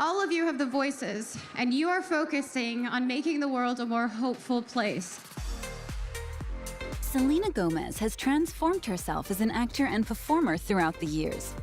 All of you have the voices, and you are focusing on making the world a more hopeful place. Selena Gomez has transformed herself as an actor and performer throughout the years.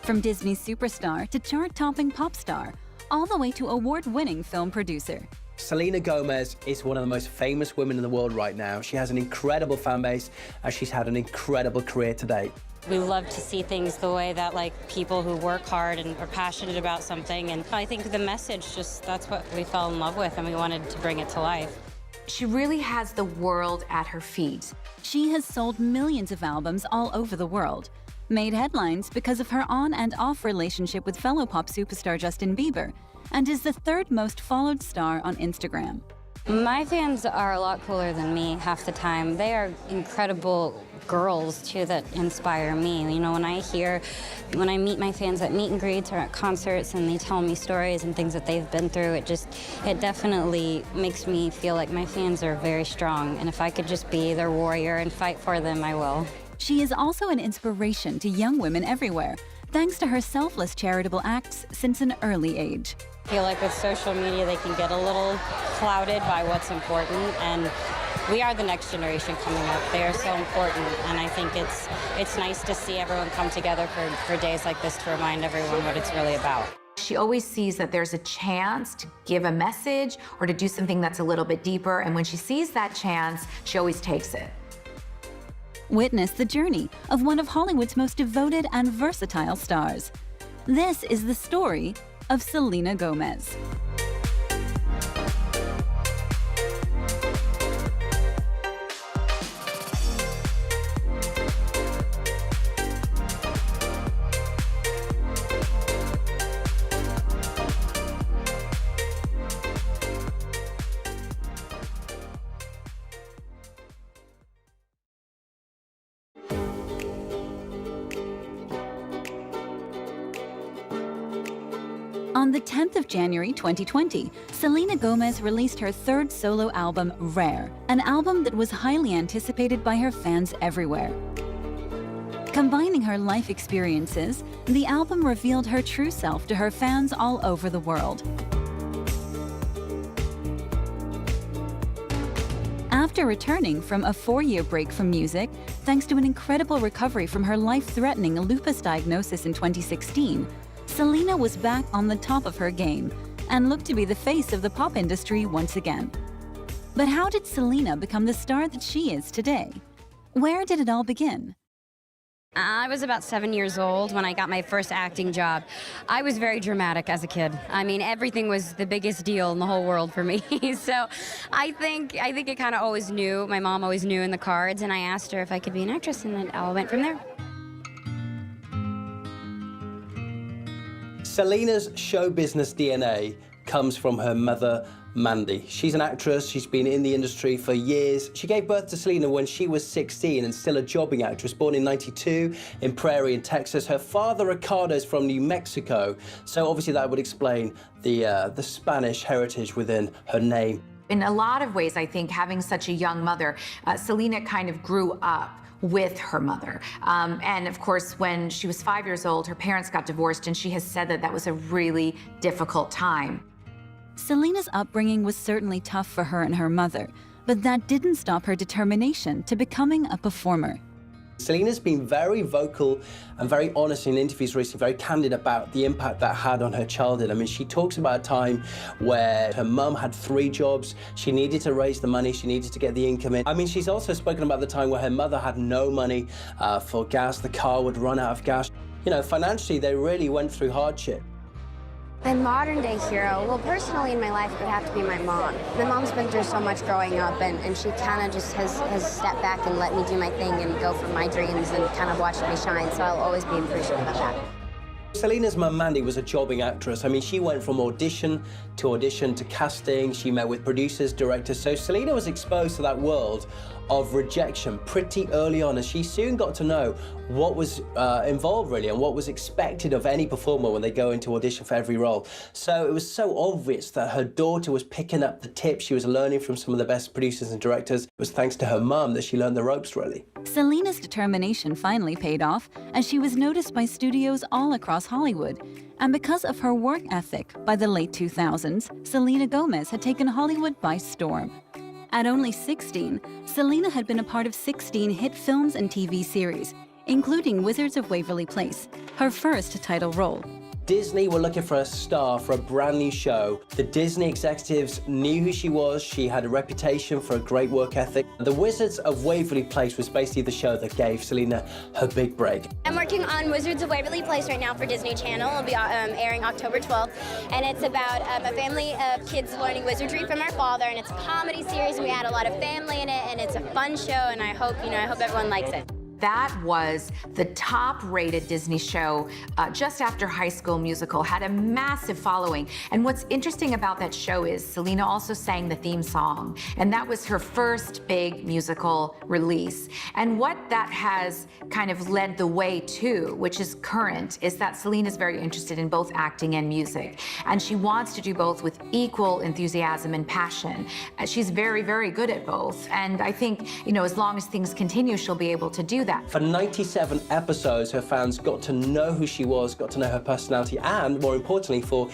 From Disney superstar to chart-topping pop star, all the way to award-winning film producer. Selena Gomez is one of the most famous women in the world right now. She has an incredible fan base, and she's had an incredible career to date. We love to see things the way that, like, people who work hard and are passionate about something, and I think the message, just that's what we fell in love with, and we wanted to bring it to life. She really has the world at her feet. She has sold millions of albums all over the world, made headlines because of her on and off relationship with fellow pop superstar Justin Bieber, and is the third most followed star on Instagram. My fans are a lot cooler than me half the time. They are incredible girls, too, that inspire me. You know, when I meet my fans at meet and greets or at concerts and they tell me stories and things that they've been through, it definitely makes me feel like my fans are very strong. And if I could just be their warrior and fight for them, I will. She is also an inspiration to young women everywhere, thanks to her selfless charitable acts since an early age. I feel like with social media, they can get a little clouded by what's important, and we are the next generation coming up. They are so important, and I think it's nice to see everyone come together for days like this to remind everyone what it's really about. She always sees that there's a chance to give a message or to do something that's a little bit deeper, and when she sees that chance, she always takes it. Witness the journey of one of Hollywood's most devoted and versatile stars. This is the story of Selena Gomez. On the 10th of January 2020, Selena Gomez released her third solo album, Rare, an album that was highly anticipated by her fans everywhere. Combining her life experiences, the album revealed her true self to her fans all over the world. After returning from a 4-year break from music, thanks to an incredible recovery from her life-threatening lupus diagnosis in 2016, Selena was back on the top of her game and looked to be the face of the pop industry once again. But how did Selena become the star that she is today? Where did it all begin? I was about 7 years old when I got my first acting job. I was very dramatic as a kid. I mean, everything was the biggest deal in the whole world for me. So I think it kind of always knew. My mom always knew in the cards, and I asked her if I could be an actress, and it all went from there. Selena's show business DNA comes from her mother, Mandy. She's an actress. She's been in the industry for years. She gave birth to Selena when she was 16 and still a jobbing actress, born in '92 in Prairie in Texas. Her father, Ricardo, is from New Mexico, so obviously that would explain the Spanish heritage within her name. In a lot of ways, I think having such a young mother, Selena kind of grew up with her mother. And of course, when she was 5 years old, her parents got divorced, and she has said that that was a really difficult time. Selena's upbringing was certainly tough for her and her mother, but that didn't stop her determination to becoming a performer. Selena's been very vocal and very honest in interviews recently, very candid about the impact that had on her childhood. I mean, she talks about a time where her mum had 3 jobs, she needed to raise the money, she needed to get the income in. I mean, she's also spoken about the time where her mother had no money for gas, the car would run out of gas. You know, financially, they really went through hardship. My modern-day hero, well, personally in my life, it would have to be my mom. My mom's been through so much growing up, and she kind of just has stepped back and let me do my thing and go for my dreams and kind of watched me shine, so I'll always be appreciative of that. Selena's mum, Mandy, was a jobbing actress. I mean, she went from audition to casting. She met with producers, directors. So Selena was exposed to that world of rejection pretty early on, and she soon got to know what was involved really and what was expected of any performer when they go into audition for every role. So it was so obvious that her daughter was picking up the tips she was learning from some of the best producers and directors. It was thanks to her mum that she learned the ropes really. Selena's determination finally paid off as she was noticed by studios all across Hollywood. And because of her work ethic, by the late 2000s, Selena Gomez had taken Hollywood by storm. At only 16, Selena had been a part of 16 hit films and TV series, including Wizards of Waverly Place, her first title role. Disney were looking for a star for a brand new show. The Disney executives knew who she was. She had a reputation for a great work ethic. The Wizards of Waverly Place was basically the show that gave Selena her big break. I'm working on Wizards of Waverly Place right now for Disney Channel. It'll be airing October 12th, and it's about a family of kids learning wizardry from their father, and it's a comedy series, and we had a lot of family in it, and it's a fun show, and I hope everyone likes it. That was the top-rated Disney show just after High School Musical, had a massive following. And what's interesting about that show is Selena also sang the theme song, and that was her first big musical release. And what that has kind of led the way to, which is current, is that Selena's very interested in both acting and music. And she wants to do both with equal enthusiasm and passion. She's very, very good at both. And I think, as long as things continue, she'll be able to do that. For 97 episodes, her fans got to know who she was, got to know her personality, and more importantly, for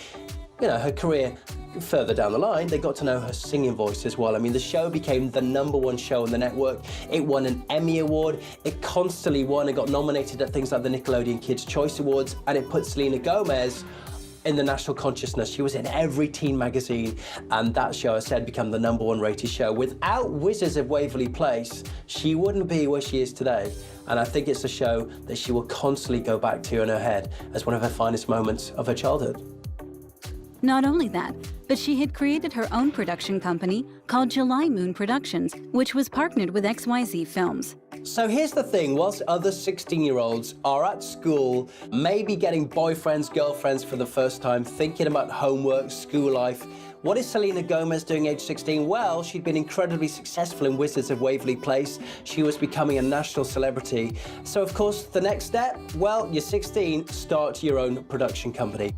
her career further down the line, they got to know her singing voice as well. I mean, the show became the #1 show on the network. It won an Emmy Award. It constantly won and got nominated at things like the Nickelodeon Kids' Choice Awards, and it put Selena Gomez in the national consciousness. She was in every teen magazine, and that show, as I said, became the #1 rated show. Without Wizards of Waverly Place, she wouldn't be where she is today. And I think it's a show that she will constantly go back to in her head as one of her finest moments of her childhood. Not only that, but she had created her own production company called July Moon Productions, which was partnered with XYZ Films. So here's the thing, whilst other 16-year-olds are at school, maybe getting boyfriends, girlfriends for the first time, thinking about homework, school life, what is Selena Gomez doing age 16? Well, she'd been incredibly successful in Wizards of Waverly Place. She was becoming a national celebrity. So of course, the next step, well, you're 16, start your own production company.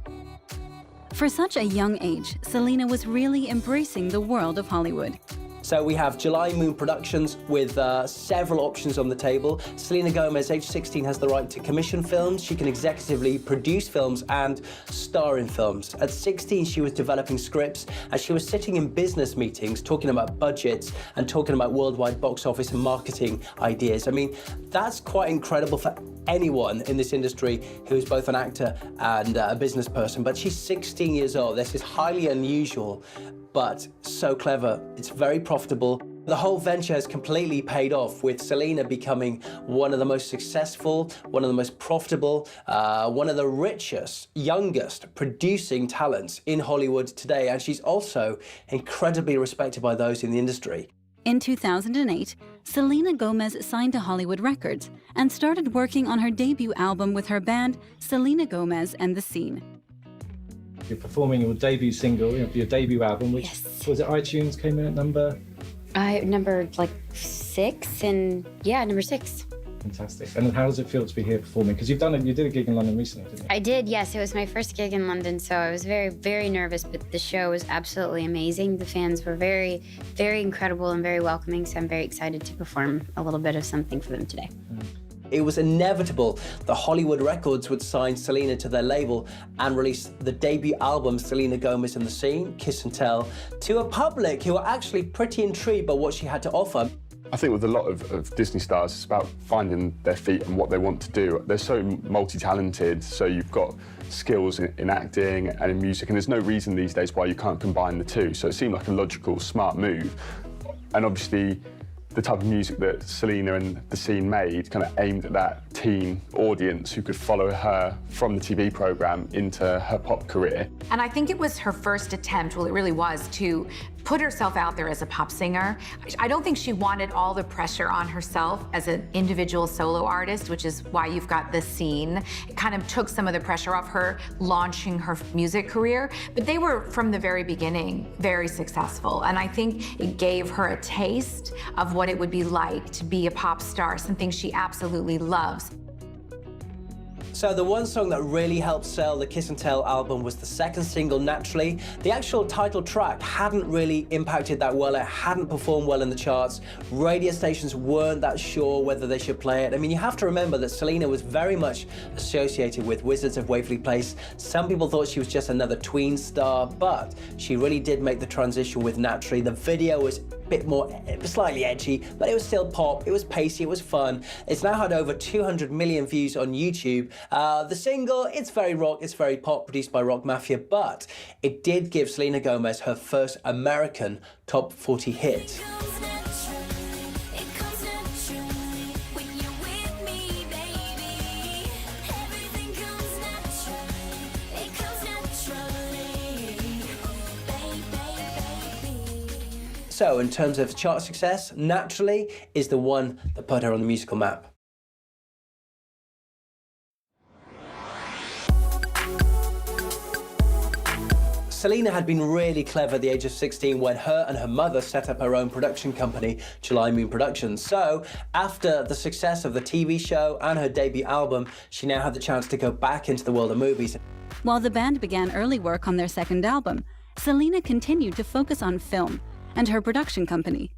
For such a young age, Selena was really embracing the world of Hollywood. So we have July Moon Productions with several options on the table. Selena Gomez, age 16, has the right to commission films. She can executively produce films and star in films. At 16, she was developing scripts, and she was sitting in business meetings talking about budgets and talking about worldwide box office and marketing ideas. I mean, that's quite incredible for anyone in this industry who's both an actor and a business person. But she's 16 years old. This is highly unusual, but so clever. It's very profitable. The whole venture has completely paid off, with Selena becoming one of the most successful, one of the most profitable, one of the richest, youngest producing talents in Hollywood today. And she's also incredibly respected by those in the industry. In 2008, Selena Gomez signed to Hollywood Records and started working on her debut album with her band, Selena Gomez and the Scene. You're performing your debut single, your debut album, which was it iTunes came in at number? Number 6, and number 6. Fantastic. And how does it feel to be here performing? Because you did a gig in London recently, didn't you? I did, yes. It was my first gig in London, so I was very, very nervous, but the show was absolutely amazing. The fans were very, very incredible and very welcoming, so I'm very excited to perform a little bit of something for them today. It was inevitable that Hollywood Records would sign Selena to their label and release the debut album, Selena Gomez and the Scene, Kiss and Tell, to a public who were actually pretty intrigued by what she had to offer. I think with a lot of Disney stars, it's about finding their feet and what they want to do. They're so multi-talented, so you've got skills in acting and in music, and there's no reason these days why you can't combine the two. So it seemed like a logical, smart move. And obviously, the type of music that Selena and the Scene made kind of aimed at that teen audience who could follow her from the TV programme into her pop career. And I think it was her first attempt, well, it really was, to put herself out there as a pop singer. I don't think she wanted all the pressure on herself as an individual solo artist, which is why you've got this scene. It kind of took some of the pressure off her launching her music career, but they were from the very beginning very successful. And I think it gave her a taste of what it would be like to be a pop star, something she absolutely loves. So the one song that really helped sell the Kiss and Tell album was the second single, Naturally. The actual title track hadn't really impacted that well. It hadn't performed well in the charts. Radio stations weren't that sure whether they should play it. I mean, you have to remember that Selena was very much associated with Wizards of Waverly Place. Some people thought she was just another tween star, but she really did make the transition with Naturally. The video was bit more, it was slightly edgy, but it was still pop, it was pacey, it was fun. It's now had over 200 million views on YouTube. The single, it's very rock, it's very pop, produced by Rock Mafia, but it did give Selena Gomez her first American top 40 hit. So in terms of chart success, Naturally is the one that put her on the musical map. Selena had been really clever at the age of 16 when her and her mother set up her own production company, July Moon Productions. So after the success of the TV show and her debut album, she now had the chance to go back into the world of movies. While the band began early work on their second album, Selena continued to focus on film and her production company.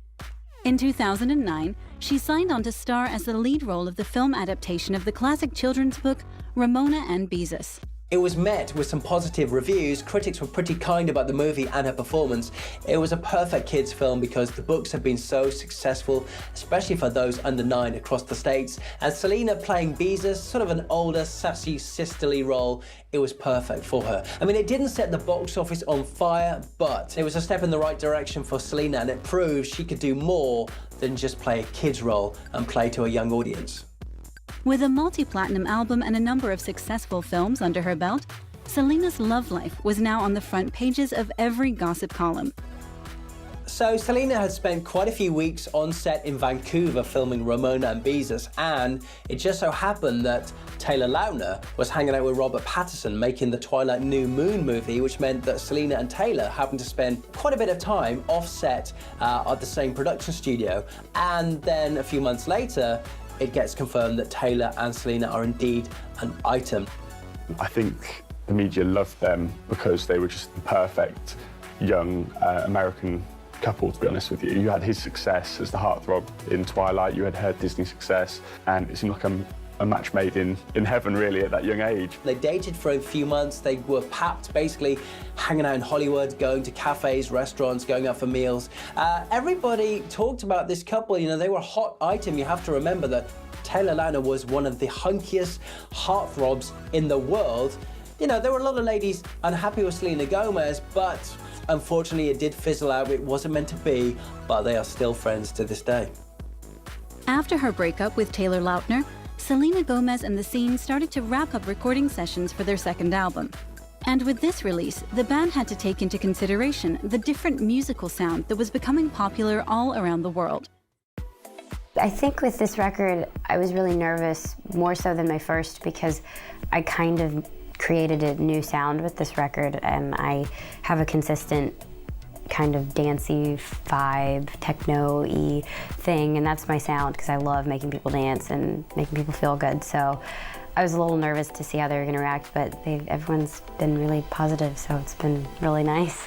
In 2009, she signed on to star as the lead role of the film adaptation of the classic children's book, Ramona and Beezus. It was met with some positive reviews. Critics were pretty kind about the movie and her performance. It was a perfect kids' film because the books have been so successful, especially for those under 9 across the States. And Selena playing Beezus, sort of an older, sassy, sisterly role, it was perfect for her. I mean, it didn't set the box office on fire, but it was a step in the right direction for Selena, and it proved she could do more than just play a kid's role and play to a young audience. With a multi-platinum album and a number of successful films under her belt, Selena's love life was now on the front pages of every gossip column. So Selena had spent quite a few weeks on set in Vancouver filming Ramona and Beezus, and it just so happened that Taylor Lautner was hanging out with Robert Pattinson making the Twilight New Moon movie, which meant that Selena and Taylor happened to spend quite a bit of time off set at the same production studio. And then a few months later, it gets confirmed that Taylor and Selena are indeed an item. I think the media loved them because they were just the perfect young American couple, to be honest with you. You had his success as the heartthrob in Twilight, you had her Disney success, and it seemed like a match made in heaven, really, at that young age. They dated for a few months. They were papped, basically hanging out in Hollywood, going to cafes, restaurants, going out for meals. Everybody talked about this couple. You know, they were a hot item. You have to remember that Taylor Lautner was one of the hunkiest heartthrobs in the world. You know, there were a lot of ladies unhappy with Selena Gomez, but unfortunately it did fizzle out. It wasn't meant to be, but they are still friends to this day. After her breakup with Taylor Lautner, Selena Gomez and the Scene started to wrap up recording sessions for their second album. And with this release, the band had to take into consideration the different musical sound that was becoming popular all around the world. I think with this record, I was really nervous, more so than my first, because I kind of created a new sound with this record, and I have a consistent kind of dancey vibe, techno-y thing, and that's my sound because I love making people dance and making people feel good. So I was a little nervous to see how they were going to react, but everyone's been really positive, so it's been really nice.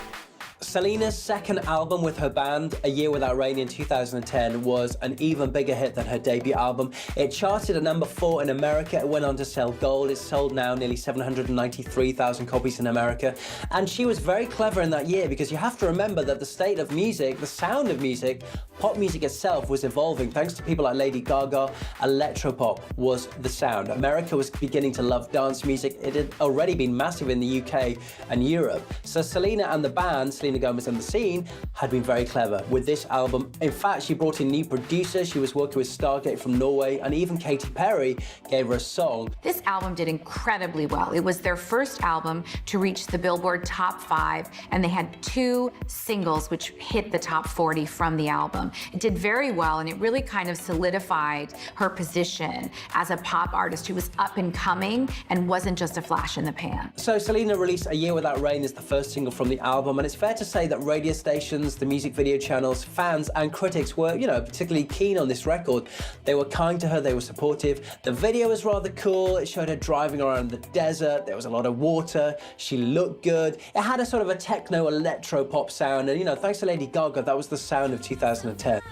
Selena's second album with her band, A Year Without Rain in 2010, was an even bigger hit than her debut album. It charted at number 4 in America. It went on to sell gold. It's sold now nearly 793,000 copies in America. And she was very clever in that year because you have to remember that the state of music, the sound of music, pop music itself was evolving. Thanks to people like Lady Gaga, electropop was the sound. America was beginning to love dance music. It had already been massive in the UK and Europe. So Selena and the band, Selena Selena Gomez and the scene had been very clever with this album. In fact, she brought in new producers. She was working with Stargate from Norway, and even Katy Perry gave her a song. This album did incredibly well. It was their first album to reach the Billboard Top 5, and they had 2 singles which hit the top 40 from the album. It did very well, and it really kind of solidified her position as a pop artist who was up and coming and wasn't just a flash in the pan. So Selena released A Year Without Rain as the first single from the album, and it's fair to say that radio stations, the music video channels, fans and critics were, particularly keen on this record. They were kind to her, they were supportive. The video was rather cool. It showed her driving around the desert. There was a lot of water. She looked good. It had a sort of a techno electro pop sound, and thanks to Lady Gaga, that was the sound of 2010.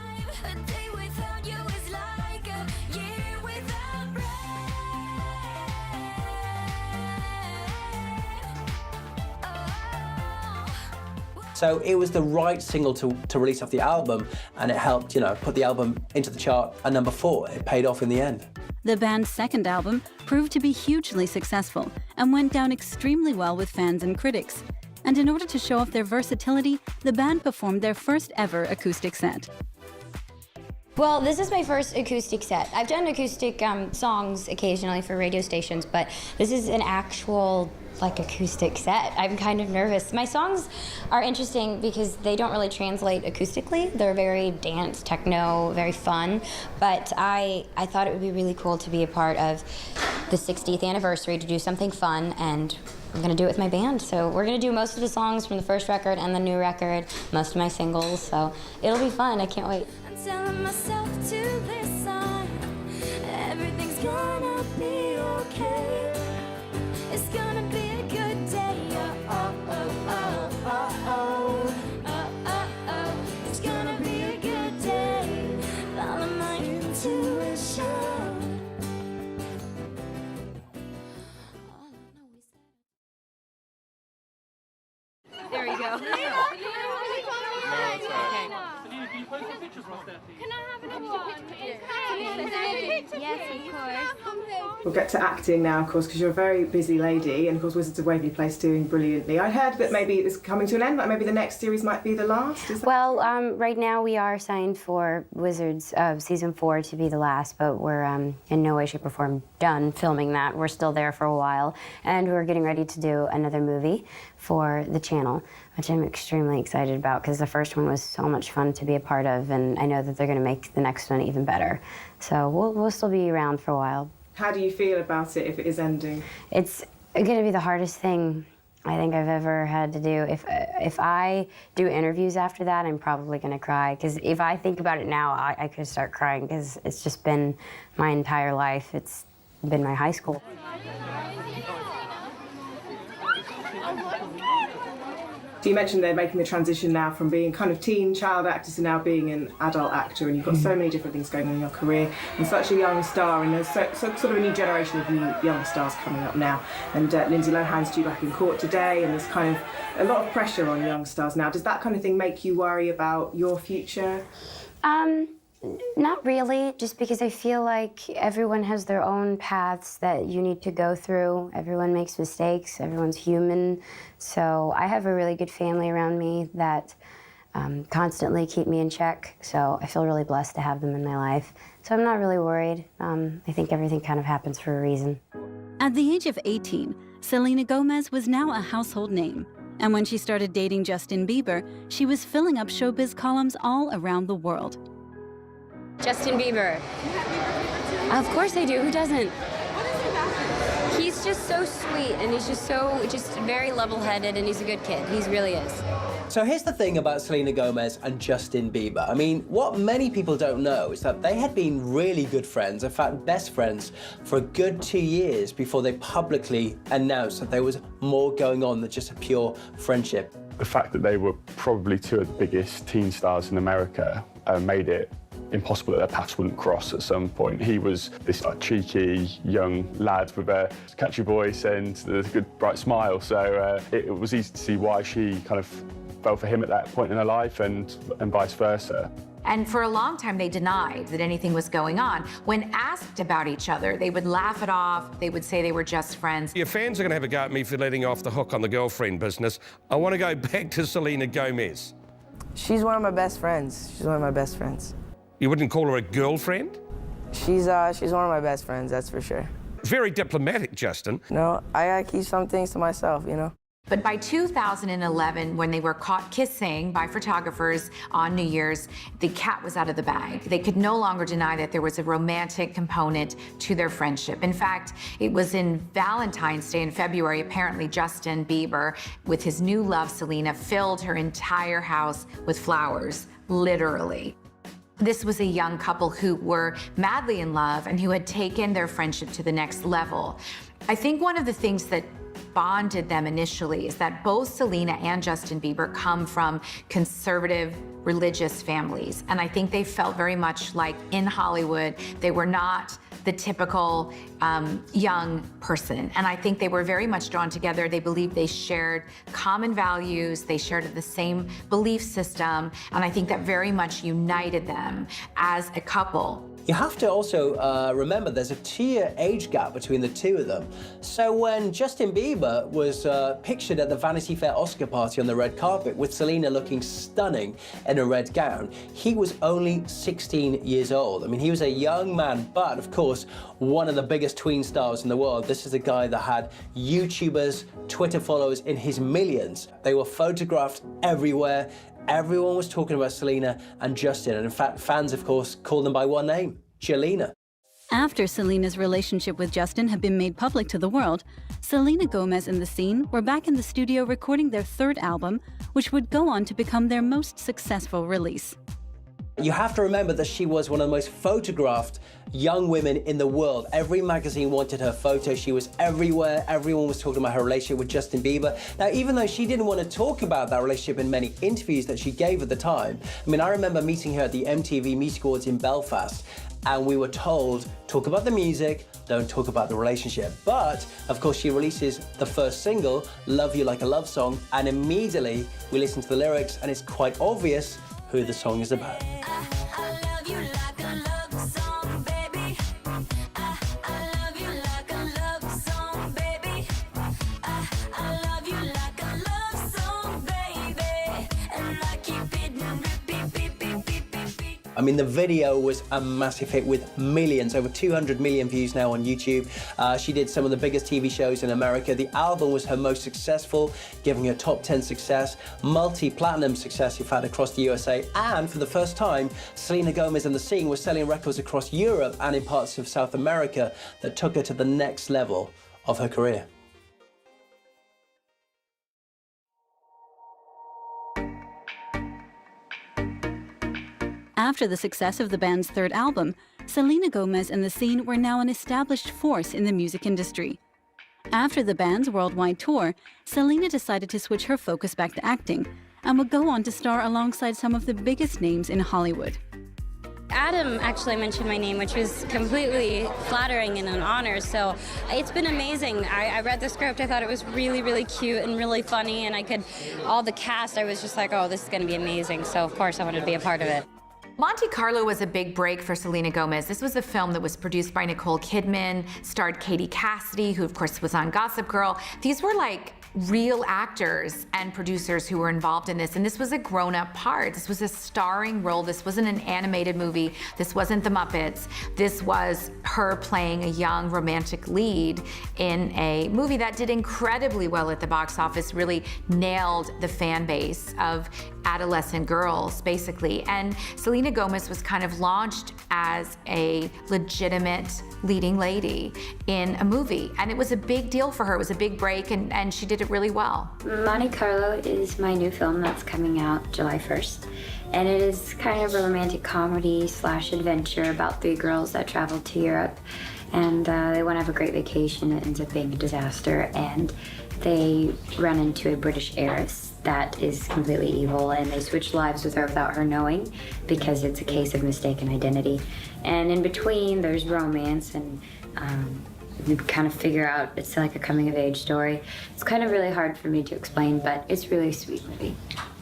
So it was the right single to release off the album, and it helped, put the album into the chart at number 4. It paid off in the end. The band's second album proved to be hugely successful and went down extremely well with fans and critics. And in order to show off their versatility, the band performed their first ever acoustic set. Well, this is my first acoustic set. I've done acoustic songs occasionally for radio stations, but this is an actual acoustic set. I'm kind of nervous. My songs are interesting because they don't really translate acoustically. They're very dance, techno, very fun. But I thought it would be really cool to be a part of the 60th anniversary, to do something fun, and I'm gonna do it with my band. So we're gonna do most of the songs from the first record and the new record, most of my singles. So it'll be fun. I can't wait. I'm telling myself to this song, everything's gonna be okay. It's gonna be a good day. Oh, oh, oh, oh, oh, oh, oh, oh. It's gonna be a good day. Follow my intuition. There you go. We'll get to acting now, of course, because you're a very busy lady, and of course Wizards of Waverly Place doing brilliantly. I heard that maybe it's coming to an end, but maybe the next series might be the last. Is that... Well, right now we are signed for Wizards of Season 4 to be the last, but we're in no way, shape, or form done filming that. We're still there for a while, and we're getting ready to do another movie for the channel, which I'm extremely excited about because the first one was so much fun to be a part of, and I know that they're going to make the next one even better. So we'll still be around for a while. How do you feel about it if it is ending? It's going to be the hardest thing I think I've ever had to do. If I do interviews after that, I'm probably going to cry, because if I think about it now, I could start crying, because it's just been my entire life. It's been my high school. So you mentioned they're making the transition now from being kind of teen child actor to now being an adult actor, and you've got so many different things going on in your career, and such a young star, and there's sort of a new generation of new young stars coming up now. And Lindsay Lohan's due back in court today, and there's kind of a lot of pressure on young stars now. Does that kind of thing make you worry about your future? Not really, just because I feel like everyone has their own paths that you need to go through. Everyone makes mistakes, everyone's human. So I have a really good family around me that constantly keep me in check. So I feel really blessed to have them in my life. So I'm not really worried. I think everything kind of happens for a reason. At the age of 18, Selena Gomez was now a household name. And when she started dating Justin Bieber, she was filling up showbiz columns all around the world. Justin Bieber. Of course I do. Who doesn't? He's just so sweet, and he's just very level-headed, and he's a good kid. He really is. So here's the thing about Selena Gomez and Justin Bieber. I mean, what many people don't know is that they had been really good friends, in fact, best friends, for a good 2 years before they publicly announced that there was more going on than just a pure friendship. The fact that they were probably 2 of the biggest teen stars in America made it impossible that their paths wouldn't cross at some point. He was this cheeky young lad with a catchy voice and a good bright smile, so it was easy to see why she kind of fell for him at that point in her life, and vice versa. And for a long time, they denied that anything was going on. When asked about each other, they would laugh it off. They would say they were just friends. Your fans are going to have a go at me for letting off the hook on the girlfriend business. I want to go back to Selena Gomez. She's one of my best friends. She's one of my best friends. You wouldn't call her a girlfriend? She's one of my best friends, that's for sure. Very diplomatic, Justin. No, I gotta keep some things to myself, you know? But by 2011, when they were caught kissing by photographers on New Year's, the cat was out of the bag. They could no longer deny that there was a romantic component to their friendship. In fact, it was in Valentine's Day in February, apparently Justin Bieber, with his new love, Selena, filled her entire house with flowers, literally. This was a young couple who were madly in love and who had taken their friendship to the next level. I think one of the things that bonded them initially is that both Selena and Justin Bieber come from conservative religious families. And I think they felt very much like in Hollywood, they were not the typical young person. And I think they were very much drawn together. They believed they shared common values, they shared the same belief system, and I think that very much united them as a couple. You have to also remember there's a 2-year age gap between the two of them. So when Justin Bieber was pictured at the Vanity Fair Oscar party on the red carpet with Selena looking stunning in a red gown, he was only 16 years old. I mean, he was a young man, but of course, one of the biggest tween stars in the world. This is a guy that had YouTubers, Twitter followers in his millions. They were photographed everywhere. Everyone was talking about Selena and Justin, and in fact, fans, of course, called them by one name, Jelena. After Selena's relationship with Justin had been made public to the world, Selena Gomez and The Scene were back in the studio recording their third album, which would go on to become their most successful release. You have to remember that she was one of the most photographed young women in the world. Every magazine wanted her photo. She was everywhere. Everyone was talking about her relationship with Justin Bieber. Now, even though she didn't want to talk about that relationship in many interviews that she gave at the time, I mean, I remember meeting her at the MTV Music Awards in Belfast, and we were told, talk about the music, don't talk about the relationship. But, of course, she releases the first single, Love You Like a Love Song, and immediately we listen to the lyrics, and it's quite obvious who the song is about. I mean, the video was a massive hit with millions, over 200 million views now on YouTube. She did some of the biggest TV shows in America. The album was her most successful, giving her top 10 success, multi-platinum success, in fact, across the USA. And for the first time, Selena Gomez and The Scene was selling records across Europe and in parts of South America that took her to the next level of her career. After the success of the band's third album, Selena Gomez and The Scene were now an established force in the music industry. After the band's worldwide tour, Selena decided to switch her focus back to acting and would go on to star alongside some of the biggest names in Hollywood. Adam actually mentioned my name, which was completely flattering and an honor, so it's been amazing. I read the script, I thought it was really, really cute and really funny, and all the cast, I was just like, oh, this is going to be amazing, so of course I wanted to be a part of it. Monte Carlo was a big break for Selena Gomez. This was a film that was produced by Nicole Kidman, starred Katie Cassidy, who of course was on Gossip Girl. These were like real actors and producers who were involved in this, and this was a grown-up part. This was a starring role. This wasn't an animated movie. This wasn't The Muppets. This was her playing a young romantic lead in a movie that did incredibly well at the box office, really nailed the fan base of adolescent girls, basically. And Selena Gomez was kind of launched as a legitimate leading lady in a movie. And it was a big deal for her. It was a big break, and she did it really well. Monte Carlo is my new film that's coming out July 1st. And it is kind of a romantic comedy / adventure about 3 girls that travel to Europe. And they want to have a great vacation. It ends up being a disaster. And they run into a British heiress that is completely evil, and they switch lives with her without her knowing because it's a case of mistaken identity. And in between, there's romance, and you kind of figure out it's like a coming-of-age story. It's kind of really hard for me to explain, but it's really a sweet movie.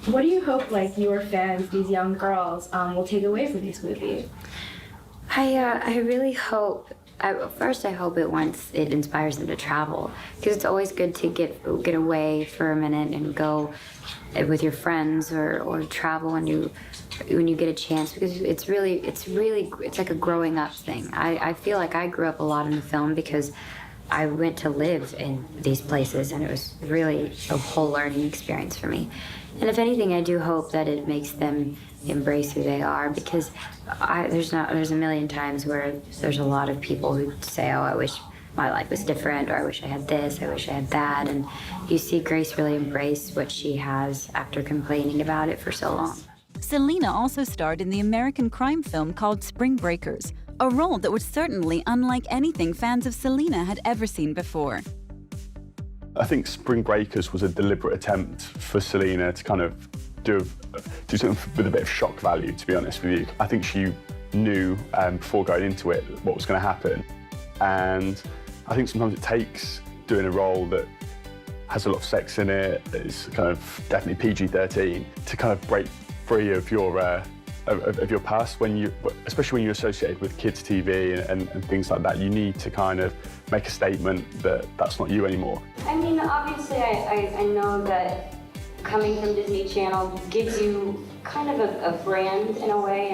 What do you hope, like, your fans, these young girls, will take away from this movie? I really hope. First, I hope it inspires them to travel, because it's always good to get away for a minute and go with your friends or travel when you get a chance, because it's like a growing up thing. I feel like I grew up a lot in the film because I went to live in these places, and it was really a whole learning experience for me. And if anything, I do hope that it makes them embrace who they are, because there's a million times where there's a lot of people who say, oh, I wish my life was different, or I wish I had this, I wish I had that. And you see Grace really embrace what she has after complaining about it for so long. Selena also starred in the American crime film called Spring Breakers, a role that was certainly unlike anything fans of Selena had ever seen before. I think Spring Breakers was a deliberate attempt for Selena to kind of do something with a bit of shock value, to be honest with you. I think she knew before going into it what was going to happen. And I think sometimes it takes doing a role that has a lot of sex in it, that is kind of definitely PG-13, to kind of break free of your past, especially when you're associated with kids' TV and things like that. You need to kind of make a statement that that's not you anymore. I mean, obviously, I know that coming from Disney Channel gives you kind of a brand in a way,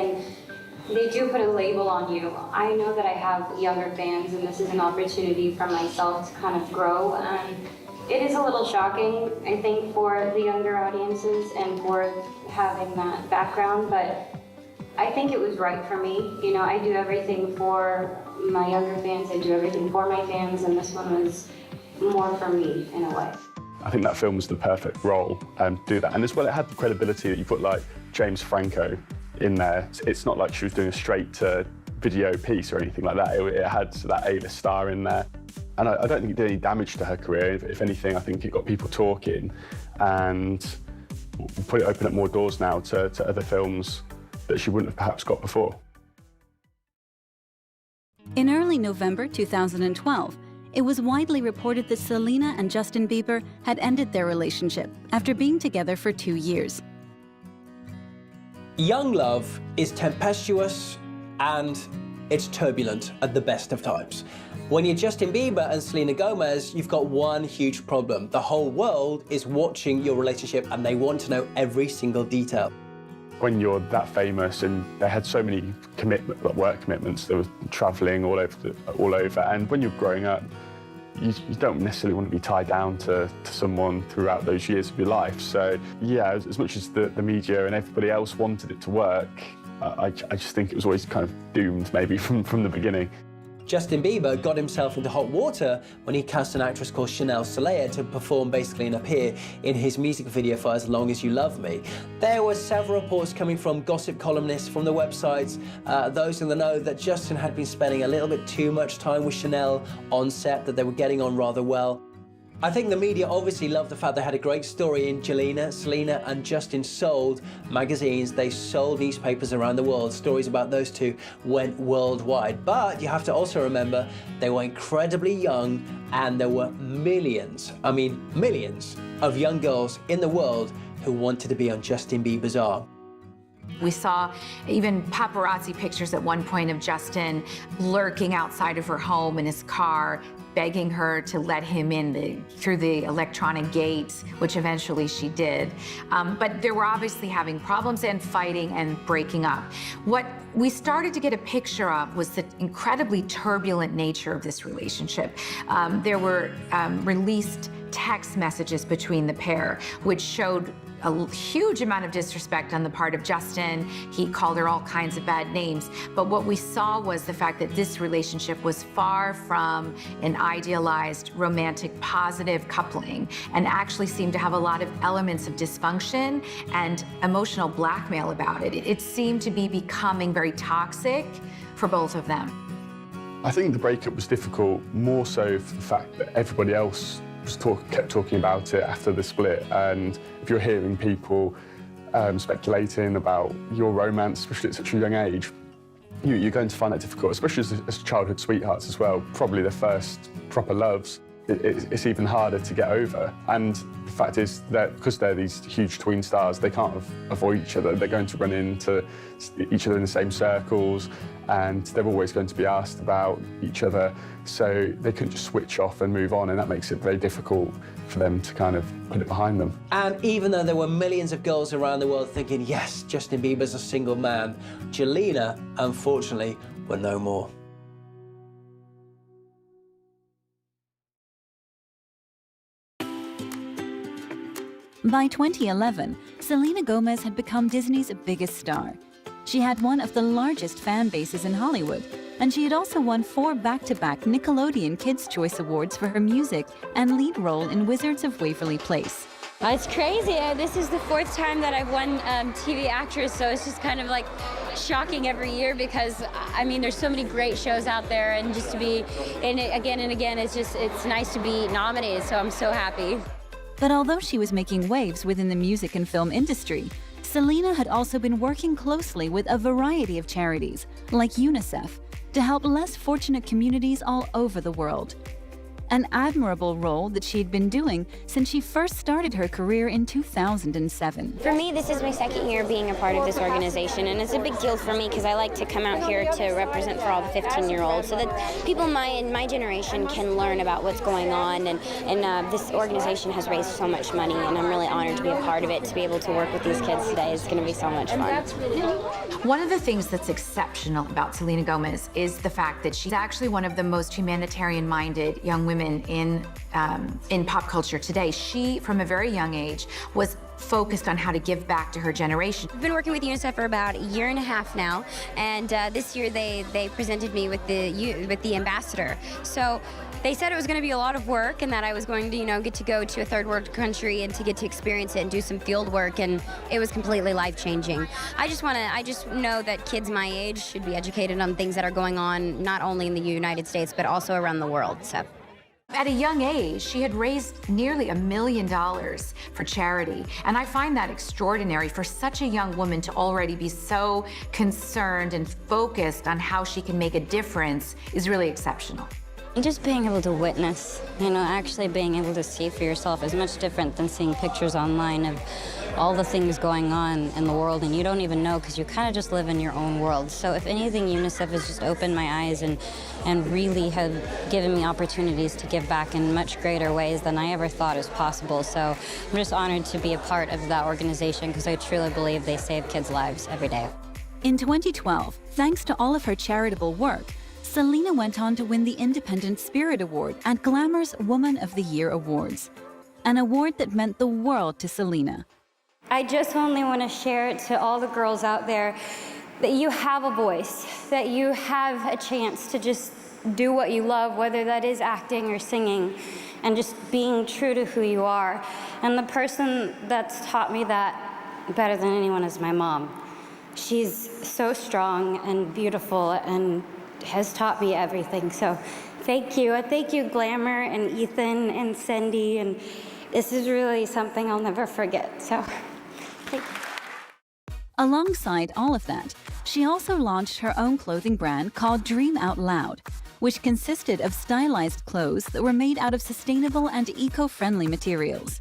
and they do put a label on you. I know that I have younger fans, and this is an opportunity for myself to kind of grow. It is a little shocking, I think, for the younger audiences and for having that background, but I think it was right for me. You know, I do everything for my younger fans, I do everything for my fans, and this one was more for me in a way. I think that film was the perfect role to do that. And as well, it had the credibility that you put like James Franco in there. It's not like she was doing a straight-to-video piece or anything like that. It had that A-list star in there. And I don't think it did any damage to her career. If anything, I think it got people talking and opened up more doors now to other films that she wouldn't have perhaps got before. In early November 2012, it was widely reported that Selena and Justin Bieber had ended their relationship after being together for 2 years. Young love is tempestuous and it's turbulent at the best of times. When you're Justin Bieber and Selena Gomez, you've got one huge problem. The whole world is watching your relationship and they want to know every single detail. When you're that famous, and they had so many work commitments, they were traveling all over, and when you're growing up, you don't necessarily want to be tied down to someone throughout those years of your life. So yeah, as much as the media and everybody else wanted it to work, I just think it was always kind of doomed, maybe from the beginning. Justin Bieber got himself into hot water when he cast an actress called Chanel Soleil to perform basically and appear in his music video for As Long As You Love Me. There were several reports coming from gossip columnists from the websites, those in the know, that Justin had been spending a little bit too much time with Chanel on set, that they were getting on rather well. I think the media obviously loved the fact they had a great story in Jelena. Selena and Justin sold magazines, they sold newspapers around the world. Stories about those two went worldwide. But you have to also remember they were incredibly young and there were millions, I mean millions, of young girls in the world who wanted to be on Justin Bieber's arm. We saw even paparazzi pictures at one point of Justin lurking outside of her home in his car, begging her to let him in through the electronic gate, which eventually she did. But they were obviously having problems and fighting and breaking up. What we started to get a picture of was the incredibly turbulent nature of this relationship. There were released text messages between the pair, which showed a huge amount of disrespect on the part of Justin. He called her all kinds of bad names. But what we saw was the fact that this relationship was far from an idealized, romantic, positive coupling, and actually seemed to have a lot of elements of dysfunction and emotional blackmail about it. It seemed to be becoming very toxic for both of them. I think the breakup was difficult, more so for the fact that everybody else kept talking about it after the split. And if you're hearing people speculating about your romance, especially at such a young age, you're going to find that difficult, especially as childhood sweethearts as well, probably their first proper loves. it's even harder to get over. And the fact is that because they're these huge tween stars, they can't avoid each other. They're going to run into each other in the same circles, and they're always going to be asked about each other. So they couldn't just switch off and move on, and that makes it very difficult for them to kind of put it behind them. And even though there were millions of girls around the world thinking, yes, Justin Bieber's a single man, Selena, unfortunately, were no more. By 2011, Selena Gomez had become Disney's biggest star. She had one of the largest fan bases in Hollywood, and she had also won 4 back-to-back Nickelodeon Kids' Choice Awards for her music and lead role in Wizards of Waverly Place. It's crazy. This is the 4th time that I've won TV Actress, so it's just kind of like shocking every year because, I mean, there's so many great shows out there, and just to be in it again and again, it's nice to be nominated, so I'm so happy. But although she was making waves within the music and film industry, Selena had also been working closely with a variety of charities, like UNICEF, to help less fortunate communities all over the world. An admirable role that she'd been doing since she first started her career in 2007. For me, this is my 2nd year being a part of this organization, and it's a big deal for me because I like to come out here to represent for all the 15-year-olds so that people in my generation can learn about what's going on, and this organization has raised so much money, and I'm really honored to be a part of it. To be able to work with these kids today is going to be so much fun. One of the things that's exceptional about Selena Gomez is the fact that she's actually one of the most humanitarian-minded young women in pop culture today. She, from a very young age, was focused on how to give back to her generation. I've been working with UNICEF for about a year and a half now, and this year they presented me with the ambassador. So they said it was going to be a lot of work, and that I was going to, get to go to a 3rd world country and to get to experience it and do some field work, and it was completely life-changing. I just know that kids my age should be educated on things that are going on not only in the United States but also around the world. So. At a young age, she had raised nearly $1 million for charity, and I find that extraordinary for such a young woman to already be so concerned and focused on how she can make a difference is really exceptional. Just being able to witness, actually being able to see for yourself is much different than seeing pictures online of all the things going on in the world, and you don't even know because you kind of just live in your own world. So if anything, UNICEF has just opened my eyes and really have given me opportunities to give back in much greater ways than I ever thought was possible. So I'm just honored to be a part of that organization because I truly believe they save kids' lives every day. In 2012, thanks to all of her charitable work, Selena went on to win the Independent Spirit Award at Glamour's Woman of the Year Awards, an award that meant the world to Selena. I just only want to share it to all the girls out there that you have a voice, that you have a chance to just do what you love, whether that is acting or singing, and just being true to who you are. And the person that's taught me that better than anyone is my mom. She's so strong and beautiful and has taught me everything. So thank you. Thank you, Glamour and Ethan and Cindy. And this is really something I'll never forget. So thank you. Alongside all of that, she also launched her own clothing brand called Dream Out Loud, which consisted of stylized clothes that were made out of sustainable and eco-friendly materials.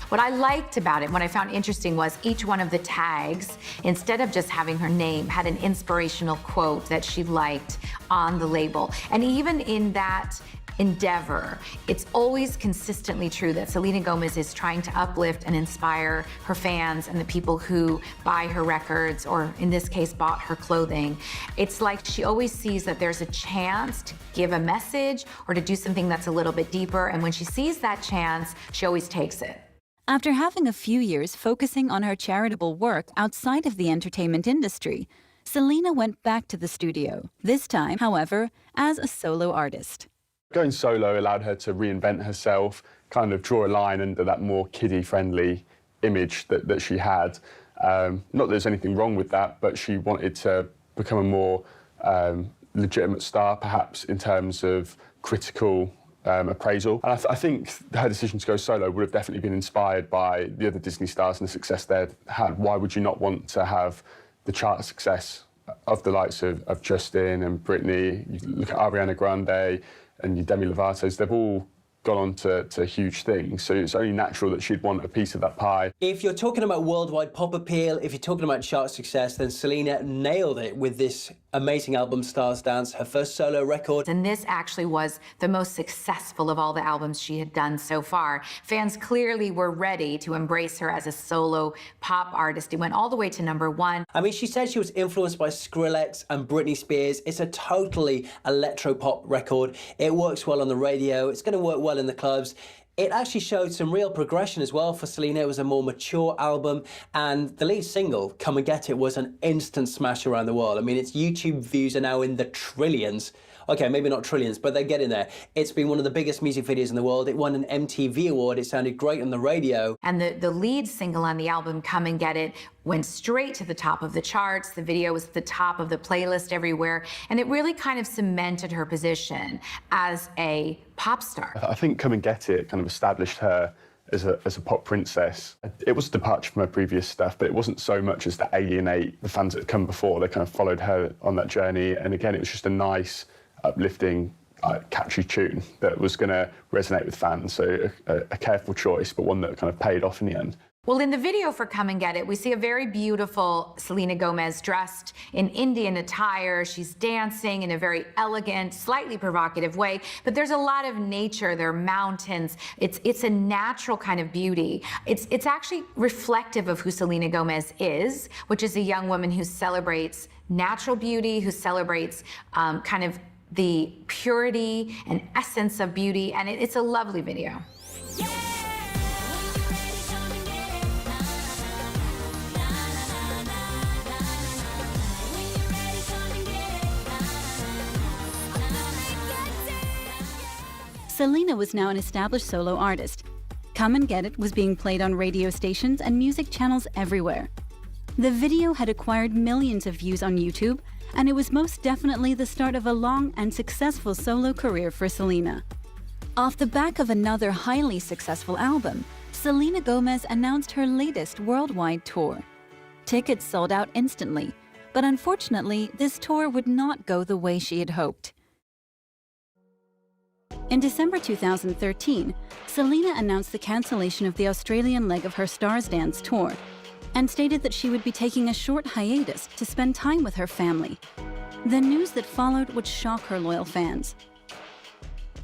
What I liked about it, what I found interesting, was each one of the tags, instead of just having her name, had an inspirational quote that she liked on the label. And even in that endeavor, it's always consistently true that Selena Gomez is trying to uplift and inspire her fans and the people who buy her records, or in this case, bought her clothing. It's like she always sees that there's a chance to give a message or to do something that's a little bit deeper, and when she sees that chance, she always takes it. After having a few years focusing on her charitable work outside of the entertainment industry, Selena went back to the studio, this time, however, as a solo artist. Going solo allowed her to reinvent herself, kind of draw a line under that more kiddie-friendly image that she had. Not that there's anything wrong with that, but she wanted to become a more legitimate star, perhaps in terms of critical appraisal. And I think her decision to go solo would have definitely been inspired by the other Disney stars and the success they'd had. Why would you not want to have the chart success of the likes of Justin and Britney. You look at Ariana Grande and your Demi Lovato's, they've all gone on to huge things, so it's only natural that she'd want a piece of that pie. If you're talking about worldwide pop appeal, if you're talking about chart success, then Selena nailed it with this amazing album, Stars Dance, her first solo record. And this actually was the most successful of all the albums she had done so far. Fans clearly were ready to embrace her as a solo pop artist. It went all the way to #1. I mean, she said she was influenced by Skrillex and Britney Spears. It's a totally electro-pop record. It works well on the radio. It's going to work well in the clubs. It actually showed some real progression as well for Selena. It was a more mature album, and the lead single, Come and Get It, was an instant smash around the world. I mean, its YouTube views are now in the trillions. Okay, maybe not trillions, but they're getting there. It's been one of the biggest music videos in the world. It won an MTV award. It sounded great on the radio. And the lead single on the album, Come and Get It, went straight to the top of the charts. The video was at the top of the playlist everywhere. And it really kind of cemented her position as a pop star. I think Come and Get It kind of established her as a pop princess. It was a departure from her previous stuff, but it wasn't so much as to alienate the fans that had come before. They kind of followed her on that journey. And again, it was just a nice, uplifting, catchy tune that was going to resonate with fans. So a careful choice, but one that kind of paid off in the end. Well, in the video for Come and Get It, we see a very beautiful Selena Gomez dressed in Indian attire. She's dancing in a very elegant, slightly provocative way, but there's a lot of nature. There are mountains. It's a natural kind of beauty. It's actually reflective of who Selena Gomez is, which is a young woman who celebrates natural beauty, who celebrates kind of the purity and essence of beauty, and it's a lovely video. Selena was now an established solo artist. Come and Get It was being played on radio stations and music channels everywhere. The video had acquired millions of views on YouTube, and it was most definitely the start of a long and successful solo career for Selena. Off the back of another highly successful album, Selena Gomez announced her latest worldwide tour. Tickets sold out instantly, but unfortunately, this tour would not go the way she had hoped. In December 2013, Selena announced the cancellation of the Australian leg of her Stars Dance tour and stated that she would be taking a short hiatus to spend time with her family. The news that followed would shock her loyal fans.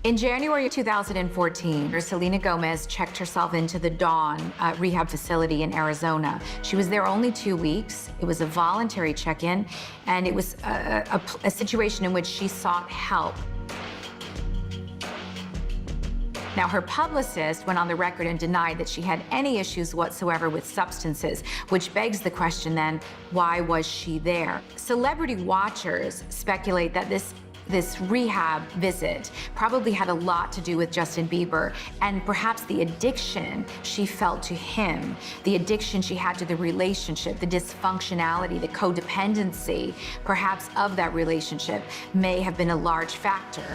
In January 2014, Selena Gomez checked herself into the Dawn rehab facility in Arizona. She was there only 2 weeks. It was a voluntary check-in, and it was a situation in which she sought help. Now, her publicist went on the record and denied that she had any issues whatsoever with substances, which begs the question then, why was she there? Celebrity watchers speculate that this rehab visit probably had a lot to do with Justin Bieber and perhaps the addiction she felt to him, the addiction she had to the relationship, the dysfunctionality, the codependency, perhaps of that relationship may have been a large factor.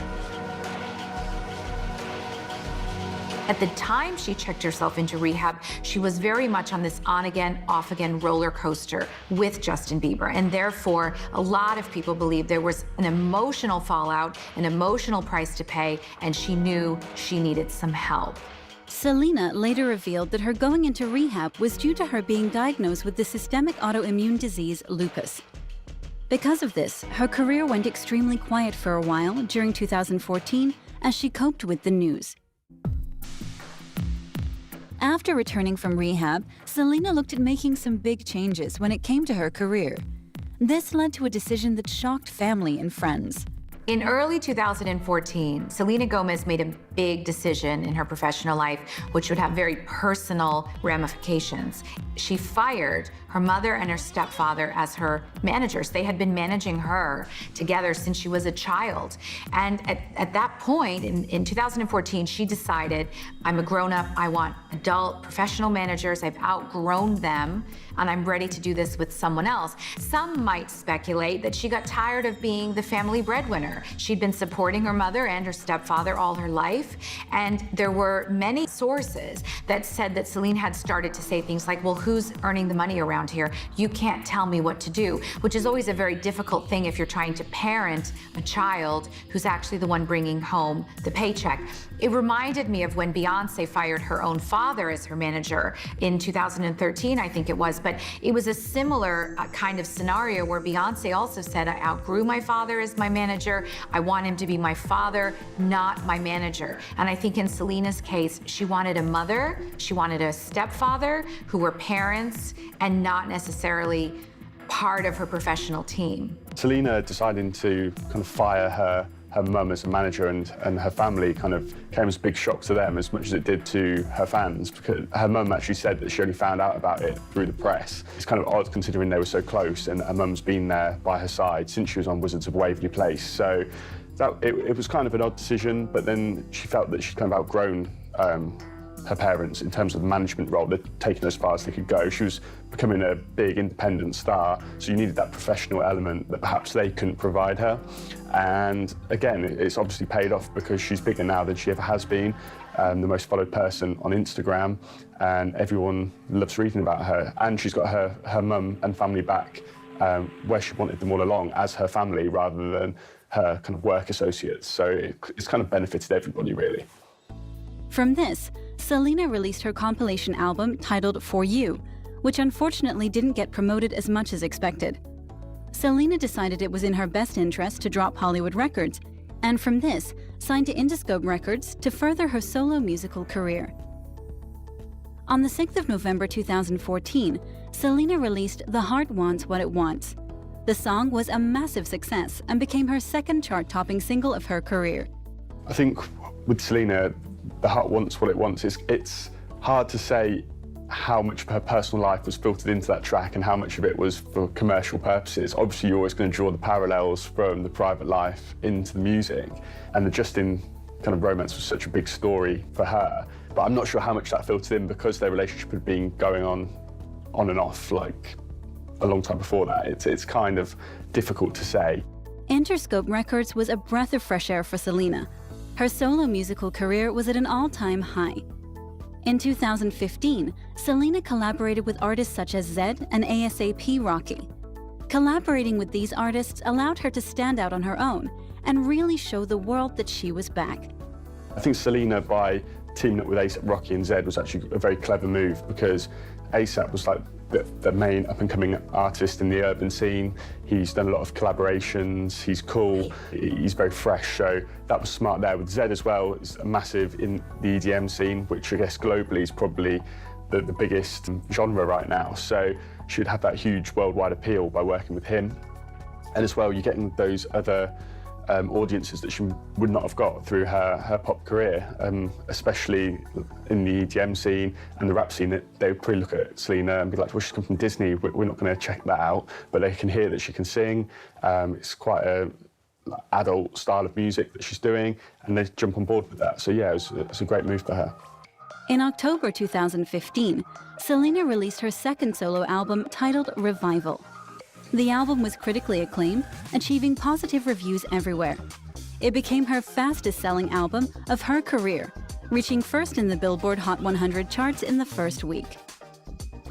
At the time she checked herself into rehab, she was very much on this on-again, off-again roller coaster with Justin Bieber. And therefore, a lot of people believe there was an emotional fallout, an emotional price to pay, and she knew she needed some help. Selena later revealed that her going into rehab was due to her being diagnosed with the systemic autoimmune disease lupus. Because of this, her career went extremely quiet for a while during 2014 as she coped with the news. After returning from rehab, Selena looked at making some big changes when it came to her career. This led to a decision that shocked family and friends. In early 2014, Selena Gomez made a big decision in her professional life, which would have very personal ramifications. She fired her mother and her stepfather as her managers. They had been managing her together since she was a child. And at that point, in 2014, she decided, I'm a grown-up, I want adult professional managers, I've outgrown them, and I'm ready to do this with someone else. Some might speculate that she got tired of being the family breadwinner. She'd been supporting her mother and her stepfather all her life, life. And there were many sources that said that Selena had started to say things like, well, who's earning the money around here? You can't tell me what to do, which is always a very difficult thing if you're trying to parent a child who's actually the one bringing home the paycheck. It reminded me of when Beyonce fired her own father as her manager in 2013, I think it was, but it was a similar kind of scenario where Beyonce also said, I outgrew my father as my manager. I want him to be my father, not my manager. And I think in Selena's case, she wanted a mother, she wanted a stepfather who were parents and not necessarily part of her professional team. Selena deciding to kind of fire her mum as a manager and her family kind of came as a big shock to them as much as it did to her fans, because her mum actually said that she only found out about it through the press. It's kind of odd considering they were so close, and her mum's been there by her side since she was on Wizards of Waverly Place. So it was kind of an odd decision, but then she felt that she'd kind of outgrown her parents in terms of the management role. They'd taken her as far as they could go. She was becoming a big independent star, so you needed that professional element that perhaps they couldn't provide her. And again, it's obviously paid off because she's bigger now than she ever has been, the most followed person on Instagram, and everyone loves reading about her. And she's got her mum and family back where she wanted them all along as her family rather than her kind of work associates. So it's kind of benefited everybody, really. From this, Selena released her compilation album titled For You, which unfortunately didn't get promoted as much as expected. Selena decided it was in her best interest to drop Hollywood records, and from this, signed to Interscope Records to further her solo musical career. On the 6th of November 2014, Selena released The Heart Wants What It Wants. The song was a massive success and became her second chart-topping single of her career. I think with Selena, The Heart Wants What It Wants. It's hard to say how much of her personal life was filtered into that track and how much of it was for commercial purposes. Obviously, you're always going to draw the parallels from the private life into the music, and the Justin kind of romance was such a big story for her. But I'm not sure how much that filtered in because their relationship had been going on and off like a long time before that. It's kind of difficult to say. Interscope Records was a breath of fresh air for Selena. Her solo musical career was at an all-time high. In 2015, Selena collaborated with artists such as Zedd and ASAP Rocky. Collaborating with these artists allowed her to stand out on her own and really show the world that she was back. I think Selena, by teaming up with ASAP Rocky and Zedd, was actually a very clever move because ASAP was like the main up-and-coming artist in the urban scene. He's done a lot of collaborations, he's cool, he's very fresh, so that was smart there. With Zedd as well, it's massive in the EDM scene, which I guess globally is probably the biggest genre right now. So she'd have that huge worldwide appeal by working with him. And as well, you're getting those other audiences that she would not have got through her pop career, especially in the EDM scene and the rap scene. That they would probably look at Selena and be like, well, she's come from Disney, we're not going to check that out. But they can hear that she can sing. It's quite a adult style of music that she's doing, and they jump on board with that. So yeah, it was a great move for her. In October 2015, Selena released her second solo album titled Revival. The album was critically acclaimed, achieving positive reviews everywhere. It became her fastest-selling album of her career, reaching first in the Billboard Hot 100 charts in the first week.